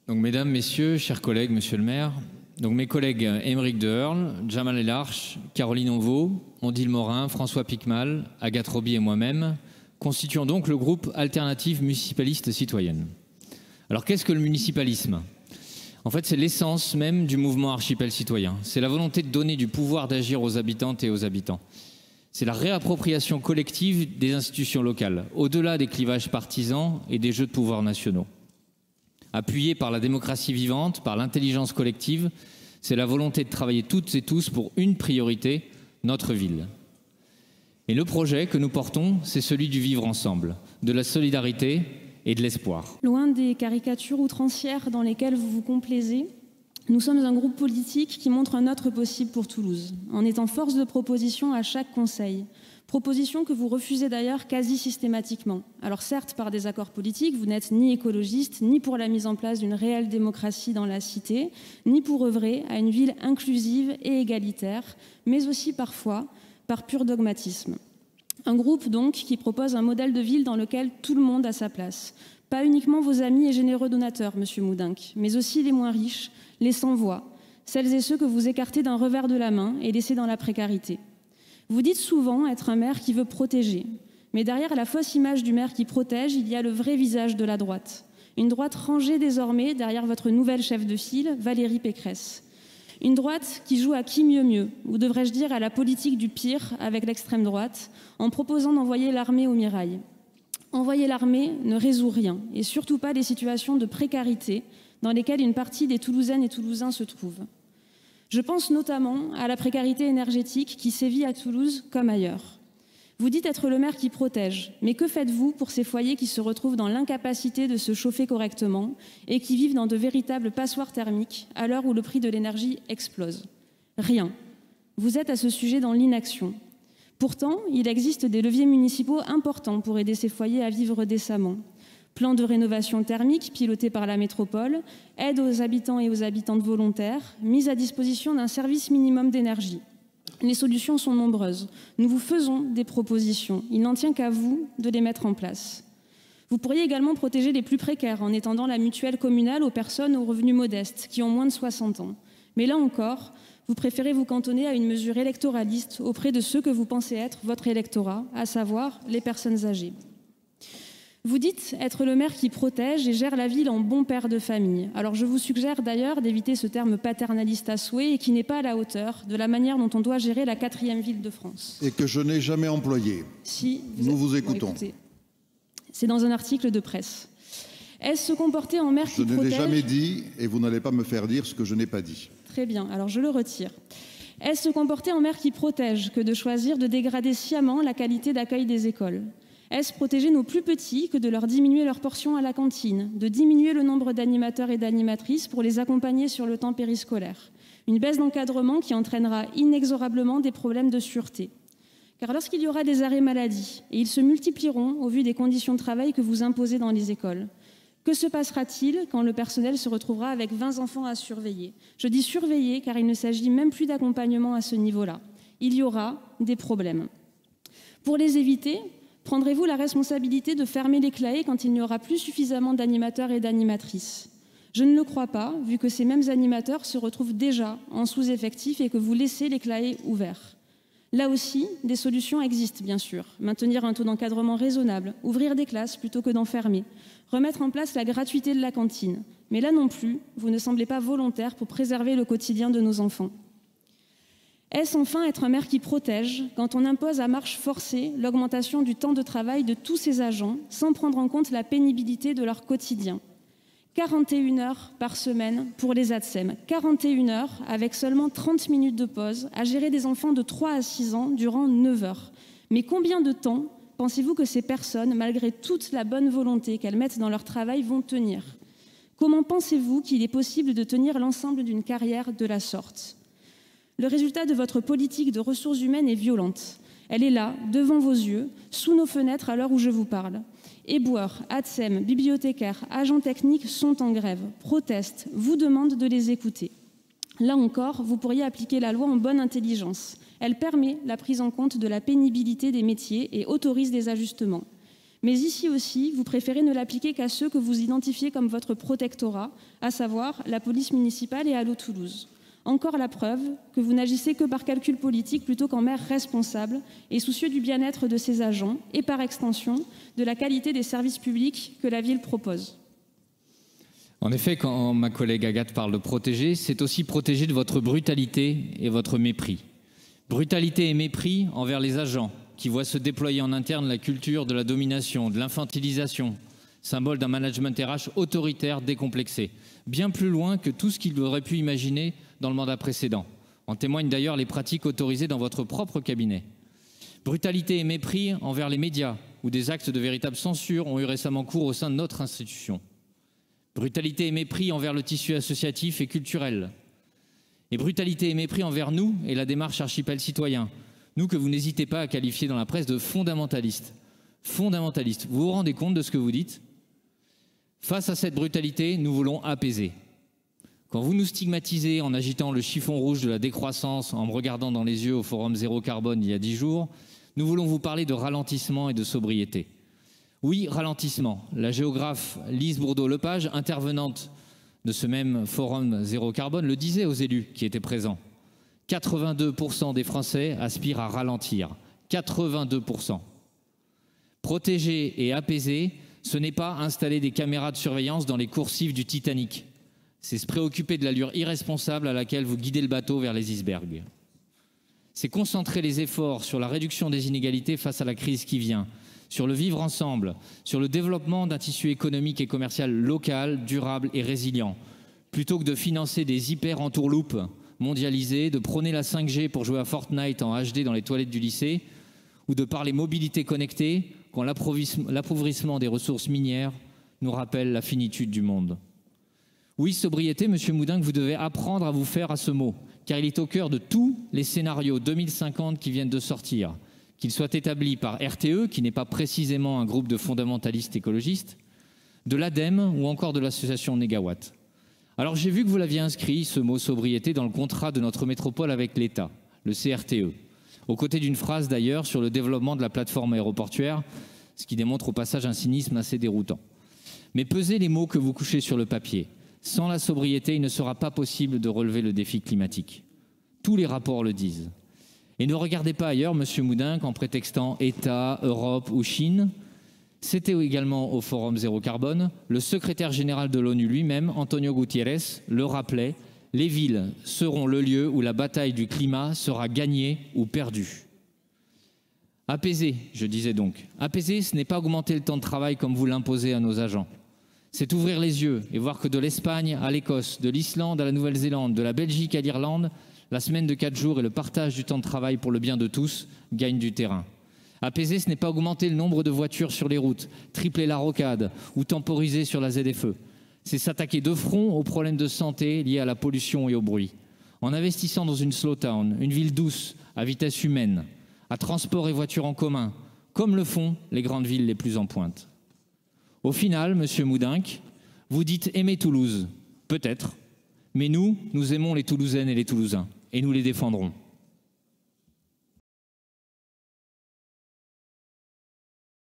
Donc, mesdames, messieurs, chers collègues, monsieur le maire, donc mes collègues Aymeric Deherle, Jamal Elarche, Caroline Onvaux, Odile Morin, François Piquemal, Agathe Roby et moi-même constituons donc le groupe Alternative Municipaliste Citoyenne. Alors qu'est-ce que le municipalisme ? En fait, c'est l'essence même du mouvement Archipel Citoyen. C'est la volonté de donner du pouvoir d'agir aux habitantes et aux habitants. C'est la réappropriation collective des institutions locales, au-delà des clivages partisans et des jeux de pouvoir nationaux. Appuyé par la démocratie vivante, par l'intelligence collective, c'est la volonté de travailler toutes et tous pour une priorité, notre ville. Et le projet que nous portons, c'est celui du vivre ensemble, de la solidarité et de l'espoir. Loin des caricatures outrancières dans lesquelles vous vous complaisez, nous sommes un groupe politique qui montre un autre possible pour Toulouse, en étant force de proposition à chaque conseil. Proposition que vous refusez d'ailleurs quasi systématiquement. Alors certes, par des accords politiques, vous n'êtes ni écologiste, ni pour la mise en place d'une réelle démocratie dans la cité, ni pour œuvrer à une ville inclusive et égalitaire, mais aussi parfois par pur dogmatisme. Un groupe donc qui propose un modèle de ville dans lequel tout le monde a sa place. Pas uniquement vos amis et généreux donateurs, monsieur Moudinque, mais aussi les moins riches, les sans-voix, celles et ceux que vous écartez d'un revers de la main et laissez dans la précarité. Vous dites souvent être un maire qui veut protéger, mais derrière la fausse image du maire qui protège, il y a le vrai visage de la droite. Une droite rangée désormais derrière votre nouvelle chef de file, Valérie Pécresse. Une droite qui joue à qui mieux, ou devrais-je dire à la politique du pire avec l'extrême droite, en proposant d'envoyer l'armée au mirail. Envoyer l'armée ne résout rien, et surtout pas les situations de précarité dans lesquelles une partie des Toulousaines et Toulousains se trouvent. Je pense notamment à la précarité énergétique qui sévit à Toulouse comme ailleurs. Vous dites être le maire qui protège, mais que faites-vous pour ces foyers qui se retrouvent dans l'incapacité de se chauffer correctement et qui vivent dans de véritables passoires thermiques à l'heure où le prix de l'énergie explose ? Rien. Vous êtes à ce sujet dans l'inaction. Pourtant, il existe des leviers municipaux importants pour aider ces foyers à vivre décemment. Plan de rénovation thermique piloté par la métropole, aide aux habitants et aux habitantes volontaires, mise à disposition d'un service minimum d'énergie. Les solutions sont nombreuses. Nous vous faisons des propositions. Il n'en tient qu'à vous de les mettre en place. Vous pourriez également protéger les plus précaires en étendant la mutuelle communale aux personnes aux revenus modestes qui ont moins de 60 ans. Mais là encore, vous préférez vous cantonner à une mesure électoraliste auprès de ceux que vous pensez être votre électorat, à savoir les personnes âgées. Vous dites être le maire qui protège et gère la ville en bon père de famille. Alors je vous suggère d'ailleurs d'éviter ce terme paternaliste à souhait et qui n'est pas à la hauteur de la manière dont on doit gérer la 4e ville de France. Et que je n'ai jamais employé. Si, nous vous écoutons. Bon, écoutez, c'est dans un article de presse. Est-ce se comporter en maire qui protège ? Je ne l'ai jamais dit et vous n'allez pas me faire dire ce que je n'ai pas dit. Très bien, alors je le retire. Est-ce se comporter en maire qui protège que de choisir de dégrader sciemment la qualité d'accueil des écoles ? Est-ce protéger nos plus petits que de leur diminuer leur portion à la cantine, de diminuer le nombre d'animateurs et d'animatrices pour les accompagner sur le temps périscolaire ? Une baisse d'encadrement qui entraînera inexorablement des problèmes de sûreté. Car lorsqu'il y aura des arrêts maladie, et ils se multiplieront au vu des conditions de travail que vous imposez dans les écoles, que se passera-t-il quand le personnel se retrouvera avec 20 enfants à surveiller ? Je dis surveiller car il ne s'agit même plus d'accompagnement à ce niveau-là. Il y aura des problèmes. Pour les éviter, prendrez-vous la responsabilité de fermer les claés quand il n'y aura plus suffisamment d'animateurs et d'animatrices ? Je ne le crois pas, vu que ces mêmes animateurs se retrouvent déjà en sous-effectif et que vous laissez les claés ouverts. Là aussi, des solutions existent, bien sûr. Maintenir un taux d'encadrement raisonnable, ouvrir des classes plutôt que d'en fermer, remettre en place la gratuité de la cantine. Mais là non plus, vous ne semblez pas volontaire pour préserver le quotidien de nos enfants. Est-ce enfin être un maire qui protège quand on impose à marche forcée l'augmentation du temps de travail de tous ses agents sans prendre en compte la pénibilité de leur quotidien ? 41 heures par semaine pour les ATSEM, 41 heures avec seulement 30 minutes de pause à gérer des enfants de 3 à 6 ans durant 9 heures. Mais combien de temps pensez-vous que ces personnes, malgré toute la bonne volonté qu'elles mettent dans leur travail, vont tenir ? Comment pensez-vous qu'il est possible de tenir l'ensemble d'une carrière de la sorte ? Le résultat de votre politique de ressources humaines est violente. Elle est là, devant vos yeux, sous nos fenêtres à l'heure où je vous parle. Éboueurs, ATSEM, bibliothécaires, agents techniques sont en grève, protestent, vous demandent de les écouter. Là encore, vous pourriez appliquer la loi en bonne intelligence. Elle permet la prise en compte de la pénibilité des métiers et autorise des ajustements. Mais ici aussi, vous préférez ne l'appliquer qu'à ceux que vous identifiez comme votre protectorat, à savoir la police municipale et Allo Toulouse. Encore la preuve que vous n'agissez que par calcul politique plutôt qu'en maire responsable et soucieux du bien-être de ses agents et par extension de la qualité des services publics que la ville propose. En effet, quand ma collègue Agathe parle de protéger, c'est aussi protéger de votre brutalité et votre mépris. Brutalité et mépris envers les agents qui voient se déployer en interne la culture de la domination, de l'infantilisation, symbole d'un management RH autoritaire décomplexé, bien plus loin que tout ce qu'il aurait pu imaginer dans le mandat précédent. En témoignent d'ailleurs les pratiques autorisées dans votre propre cabinet. Brutalité et mépris envers les médias, où des actes de véritable censure ont eu récemment cours au sein de notre institution. Brutalité et mépris envers le tissu associatif et culturel. Et brutalité et mépris envers nous et la démarche Archipel Citoyen, nous que vous n'hésitez pas à qualifier dans la presse de fondamentalistes. Fondamentalistes, vous vous rendez compte de ce que vous dites ? Face à cette brutalité, nous voulons apaiser. Quand vous nous stigmatisez en agitant le chiffon rouge de la décroissance, en me regardant dans les yeux au Forum Zéro Carbone il y a 10 jours, nous voulons vous parler de ralentissement et de sobriété. Oui, ralentissement. La géographe Lise Bourdeau-Lepage, intervenante de ce même Forum Zéro Carbone, le disait aux élus qui étaient présents. 82% des Français aspirent à ralentir. 82%. Protéger et apaiser, ce n'est pas installer des caméras de surveillance dans les coursives du Titanic. C'est se préoccuper de l'allure irresponsable à laquelle vous guidez le bateau vers les icebergs. C'est concentrer les efforts sur la réduction des inégalités face à la crise qui vient, sur le vivre ensemble, sur le développement d'un tissu économique et commercial local, durable et résilient, plutôt que de financer des hyper-entourloupes mondialisées, de prôner la 5G pour jouer à Fortnite en HD dans les toilettes du lycée, ou de parler mobilité connectée quand l'appauvrissement des ressources minières nous rappelle la finitude du monde. Oui, sobriété, Monsieur Moudin, que vous devez apprendre à vous faire à ce mot, car il est au cœur de tous les scénarios 2050 qui viennent de sortir, qu'ils soient établis par RTE, qui n'est pas précisément un groupe de fondamentalistes écologistes, de l'ADEME ou encore de l'association Négawatt. Alors j'ai vu que vous l'aviez inscrit, ce mot sobriété, dans le contrat de notre métropole avec l'État, le CRTE, aux côtés d'une phrase d'ailleurs sur le développement de la plateforme aéroportuaire, ce qui démontre au passage un cynisme assez déroutant. Mais pesez les mots que vous couchez sur le papier. Sans la sobriété, il ne sera pas possible de relever le défi climatique. Tous les rapports le disent. Et ne regardez pas ailleurs, Monsieur Moudin, qu'en prétextant État, Europe ou Chine. C'était également au Forum Zéro Carbone. Le secrétaire général de l'ONU lui-même, Antonio Gutiérrez, le rappelait. Les villes seront le lieu où la bataille du climat sera gagnée ou perdue. Apaiser, je disais donc. Apaiser, ce n'est pas augmenter le temps de travail comme vous l'imposez à nos agents. C'est ouvrir les yeux et voir que de l'Espagne à l'Écosse, de l'Islande à la Nouvelle-Zélande, de la Belgique à l'Irlande, la semaine de 4 jours et le partage du temps de travail pour le bien de tous gagnent du terrain. Apaiser, ce n'est pas augmenter le nombre de voitures sur les routes, tripler la rocade ou temporiser sur la ZFE. C'est s'attaquer de front aux problèmes de santé liés à la pollution et au bruit. En investissant dans une slow town, une ville douce, à vitesse humaine, à transport et voitures en commun, comme le font les grandes villes les plus en pointe. Au final, Monsieur Moudinck, vous dites aimer Toulouse, peut-être, mais nous aimons les Toulousaines et les Toulousains, et nous les défendrons.